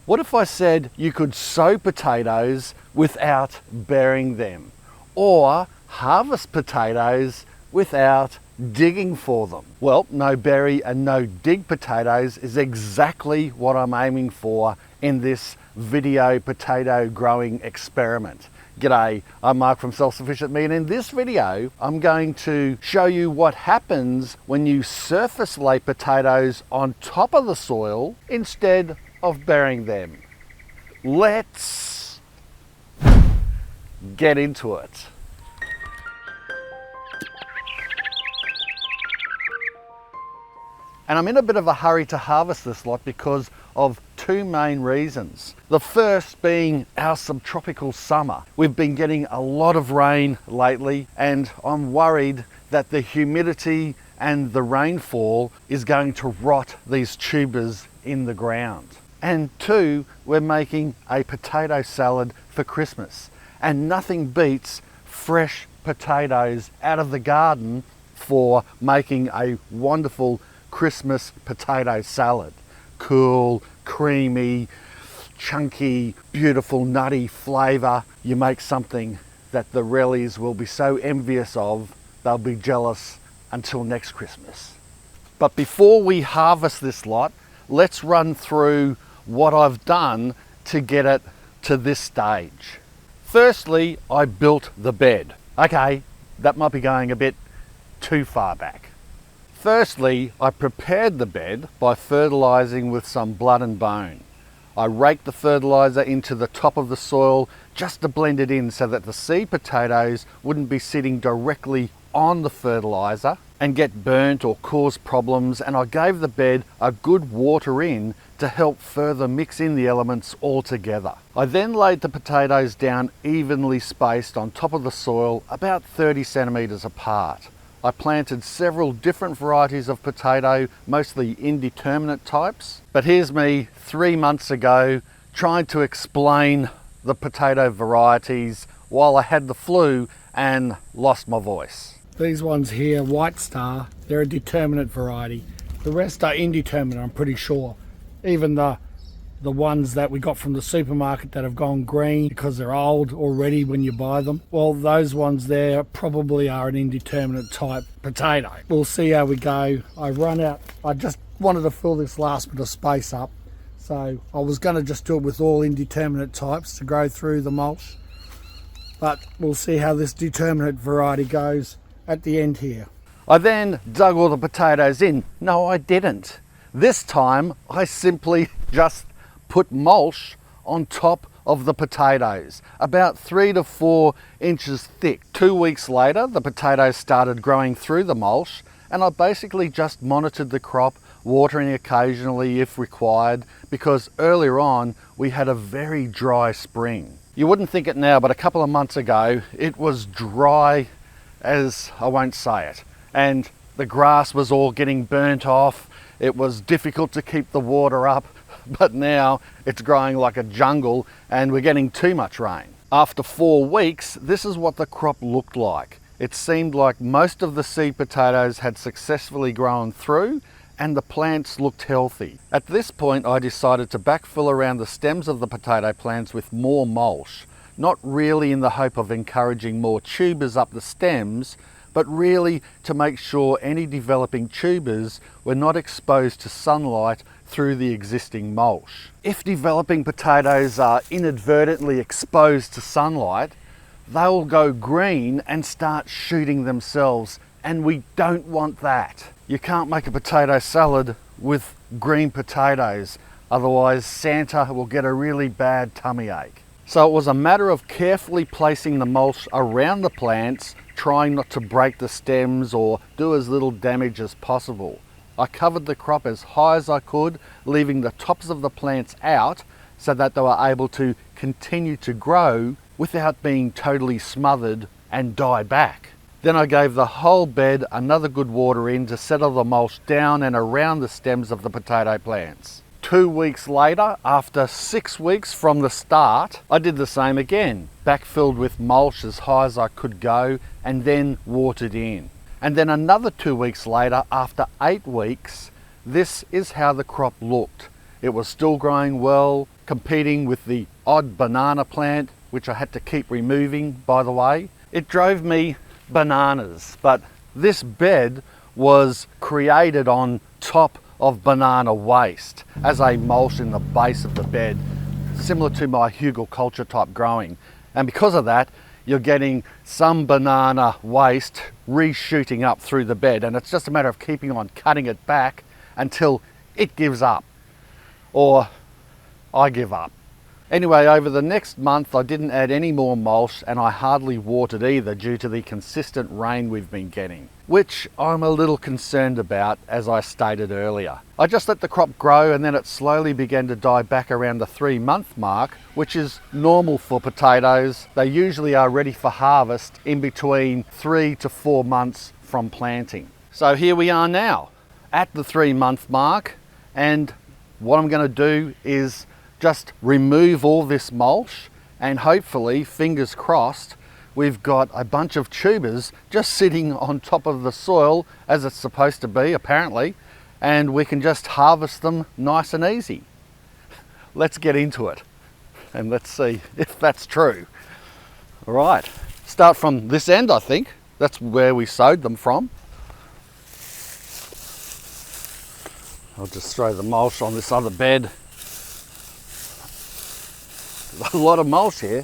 What if I said you could sow potatoes without burying them, or harvest potatoes without digging for them? Well, no bury and no dig potatoes is exactly what I'm aiming for in this video potato growing experiment. G'day, I'm Mark from Self-Sufficient Me, and in this video I'm going to show you what happens when you surface lay potatoes on top of the soil instead of burying them. Let's get into it. And I'm in a bit of a hurry to harvest this lot because of two main reasons. The first being our subtropical summer. We've been getting a lot of rain lately, and I'm worried that the humidity and the rainfall is going to rot these tubers in the ground. And two, we're making a potato salad for Christmas, and nothing beats fresh potatoes out of the garden for making a wonderful Christmas potato salad. Cool, creamy, chunky, beautiful, nutty flavour. You make something that the Rellies will be so envious of, they'll be jealous until next Christmas. But before we harvest this lot, let's run through what I've done to get it to this stage. Firstly, I built the bed. Okay, that might be going a bit too far back. Firstly, I prepared the bed by fertilising with some blood and bone. I raked the fertiliser into the top of the soil just to blend it in so that the seed potatoes wouldn't be sitting directly on the fertiliser and get burnt or cause problems, and I gave the bed a good water in to help further mix in the elements all together. I then laid the potatoes down evenly spaced on top of the soil, about 30 centimetres apart. I planted several different varieties of potato, mostly indeterminate types. But here's me 3 months ago trying to explain the potato varieties while I had the flu and lost my voice. These ones here, White Star, they're a determinate variety. The rest are indeterminate, I'm pretty sure. Even the ones that we got from the supermarket that have gone green because they're old already when you buy them, well, those ones there probably are an indeterminate type potato. We'll see how we go. I've run out. I just wanted to fill this last bit of space up, so I was going to just do it with all indeterminate types to grow through the mulch, but we'll see how this determinate variety goes at the end here. I then dug all the potatoes in. No, I didn't. This time I simply just put mulch on top of the potatoes, about 3 to 4 inches thick. 2 weeks later, the potatoes started growing through the mulch, and I basically just monitored the crop, watering occasionally if required, because earlier on we had a very dry spring. You wouldn't think it now, but a couple of months ago it was dry as I won't say it, and the grass was all getting burnt off. It was difficult to keep the water up, but now it's growing like a jungle and we're getting too much rain. After 4 weeks, this is what the crop looked like. It seemed like most of the seed potatoes had successfully grown through and the plants looked healthy. At this point, I decided to backfill around the stems of the potato plants with more mulch, not really in the hope of encouraging more tubers up the stems, but really to make sure any developing tubers were not exposed to sunlight through the existing mulch. If developing potatoes are inadvertently exposed to sunlight, they'll go green and start shooting themselves, and we don't want that. You can't make a potato salad with green potatoes, otherwise Santa will get a really bad tummy ache. So it was a matter of carefully placing the mulch around the plants, trying not to break the stems or do as little damage as possible. I covered the crop as high as I could, leaving the tops of the plants out so that they were able to continue to grow without being totally smothered and die back. Then I gave the whole bed another good water in to settle the mulch down and around the stems of the potato plants. 2 weeks later, after 6 weeks from the start, I did the same again, backfilled with mulch as high as I could go and then watered in. And then another 2 weeks later, after 8 weeks, this is how the crop looked. It was still growing well, competing with the odd banana plant, which I had to keep removing, by the way. It drove me bananas, but this bed was created on top of banana waste as a mulch in the base of the bed, similar to my hugelkultur type growing. And because of that, you're getting some banana waste reshooting up through the bed, and it's just a matter of keeping on cutting it back until it gives up, or I give up. Anyway, over the next month I didn't add any more mulch, and I hardly watered either due to the consistent rain we've been getting, which I'm a little concerned about, as I stated earlier. I just let the crop grow, and then it slowly began to die back around the 3-month mark, which is normal for potatoes. They usually are ready for harvest in between 3 to 4 months from planting. So here we are now at the 3-month mark, and what I'm going to do is just remove all this mulch, and hopefully, fingers crossed, we've got a bunch of tubers just sitting on top of the soil as it's supposed to be, apparently, and we can just harvest them nice and easy. Let's get into it and let's see if that's true. All right, start from this end. I think that's where we sowed them from. I'll just throw the mulch on this other bed. A lot of mulch here.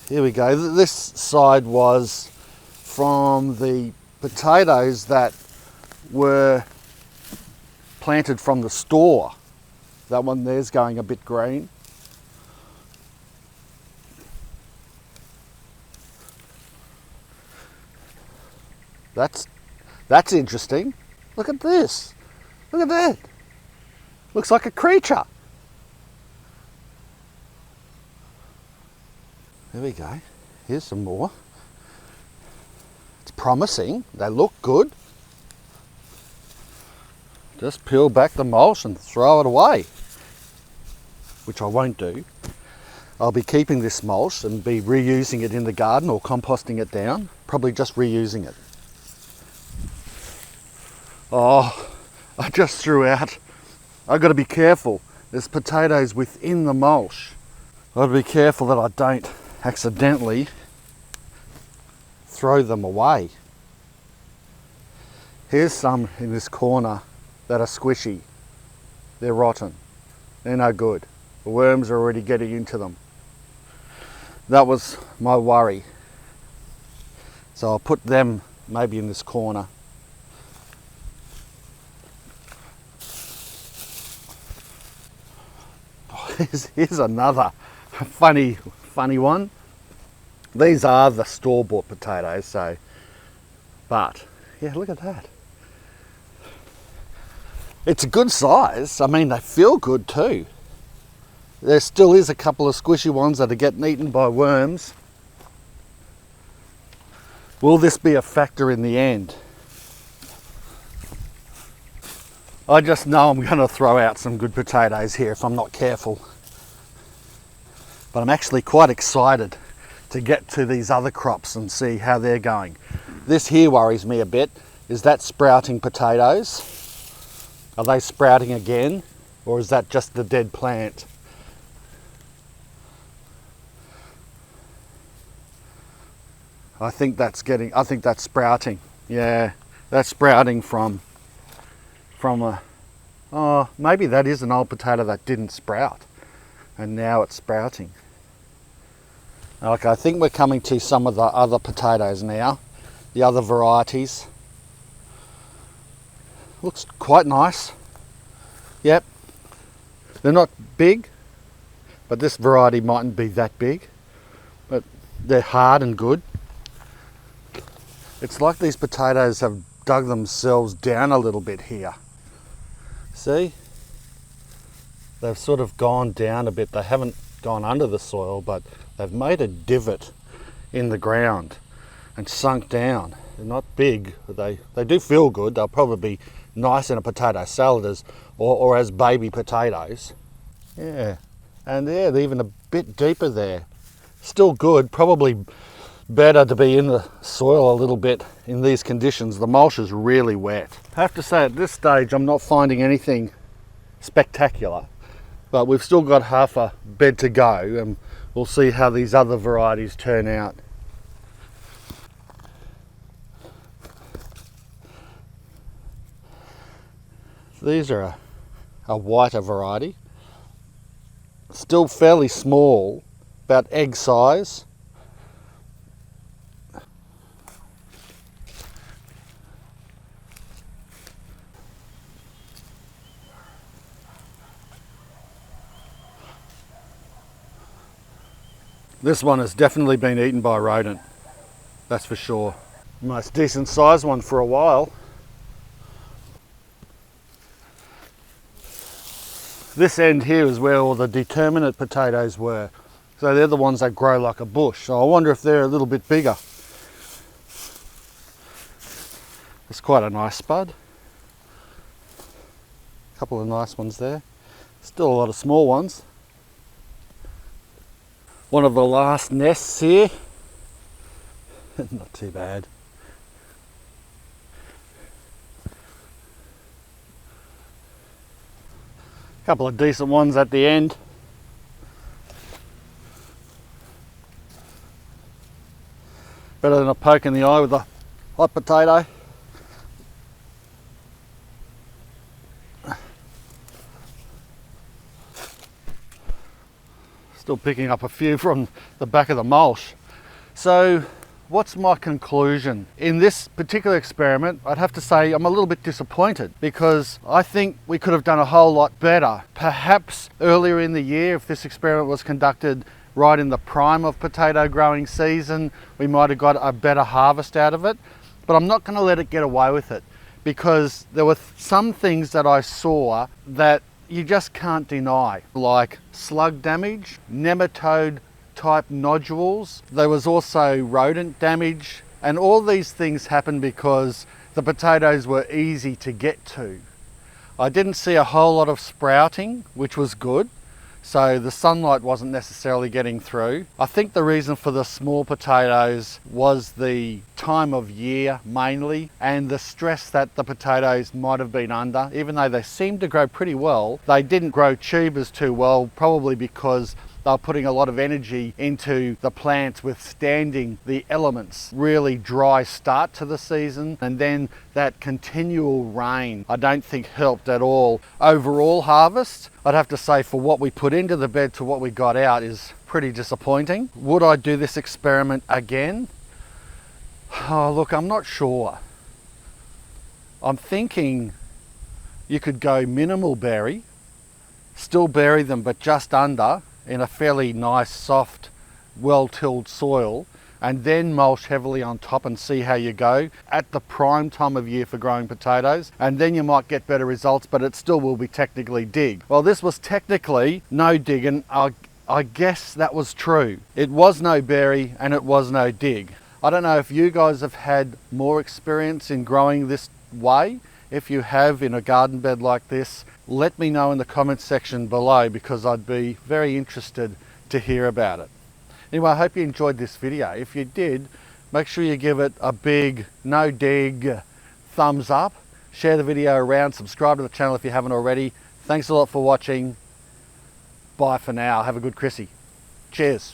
Here we go. This side was from the potatoes that were planted from the store. That one there's going a bit green. That's interesting. Look at this. Look at that. Looks like a creature. There we go. Here's some more. It's promising. They look good. Just peel back the mulch and throw it away, which I won't do. I'll be keeping this mulch and be reusing it in the garden or composting it down. Probably just reusing it. Oh, I just threw out. I've got to be careful. There's potatoes within the mulch. I've got to be careful that I don't accidentally throw them away. Here's some in this corner that are squishy. They're rotten. They're no good. The worms are already getting into them. That was my worry. So I'll put them maybe in this corner. Here's another funny one. These are the store-bought potatoes, but yeah, look at that. It's a good size. I mean, they feel good too. There still is a couple of squishy ones that are getting eaten by worms. Will this be a factor in the end? I just know I'm going to throw out some good potatoes here if I'm not careful. But I'm actually quite excited to get to these other crops and see how they're going. This here worries me a bit. Is that sprouting potatoes? Are they sprouting again? Or is that just the dead plant? I think that's sprouting. Yeah, that's sprouting from a, maybe that is an old potato that didn't sprout and now it's sprouting. Okay, I think we're coming to some of the other potatoes now, the other varieties. Looks quite nice. Yep, they're not big, but this variety mightn't be that big, but they're hard and good. It's like these potatoes have dug themselves down a little bit here. See? They've sort of gone down a bit. They haven't gone under the soil, but they've made a divot in the ground and sunk down. They're not big, but they do feel good. They'll probably be nice in a potato salad or as baby potatoes. Yeah, and yeah, they're even a bit deeper there. Still good, probably better to be in the soil a little bit in these conditions. The mulch is really wet. I have to say at this stage I'm not finding anything spectacular, but we've still got half a bed to go, and we'll see how these other varieties turn out. These are a whiter variety, still fairly small, about egg size. This one has definitely been eaten by a rodent, that's for sure. Most decent sized one for a while. This end here is where all the determinate potatoes were. So they're the ones that grow like a bush. So I wonder if they're a little bit bigger. It's quite a nice spud. A couple of nice ones there. Still a lot of small ones. One of the last nests here. Not too bad. Couple of decent ones at the end. Better than a poke in the eye with a hot potato. Still picking up a few from the back of the mulch. So what's my conclusion? In this particular experiment, I'd have to say I'm a little bit disappointed because I think we could have done a whole lot better. Perhaps earlier in the year, if this experiment was conducted right in the prime of potato growing season, we might have got a better harvest out of it. But I'm not going to let it get away with it because there were some things that I saw that you just can't deny, like slug damage, nematode type nodules. There was also rodent damage, and all these things happened because the potatoes were easy to get to. I didn't see a whole lot of sprouting, which was good, so the sunlight wasn't necessarily getting through. I think the reason for the small potatoes was the time of year mainly, and the stress that the potatoes might have been under. Even though they seemed to grow pretty well, they didn't grow tubers too well, probably because they were putting a lot of energy into the plants withstanding the elements. Really dry start to the season, and then that continual rain I don't think helped at all. Overall harvest, I'd have to say, for what we put into the bed to what we got out, is pretty disappointing. Would I do this experiment again? Oh, look, I'm not sure. I'm thinking you could go minimal berry, still bury them but just under, in a fairly nice, soft, well-tilled soil, and then mulch heavily on top and see how you go at the prime time of year for growing potatoes, and then you might get better results, but it still will be technically dig. Well, this was technically no dig, and I guess that was true. It was no berry and it was no dig. I don't know if you guys have had more experience in growing this way. If you have, in a garden bed like this, let me know in the comments section below, because I'd be very interested to hear about it. Anyway, I hope you enjoyed this video. If you did, make sure you give it a big no dig thumbs up, share the video around, subscribe to the channel if you haven't already. Thanks a lot for watching. Bye for now. Have a good Chrissy. Cheers.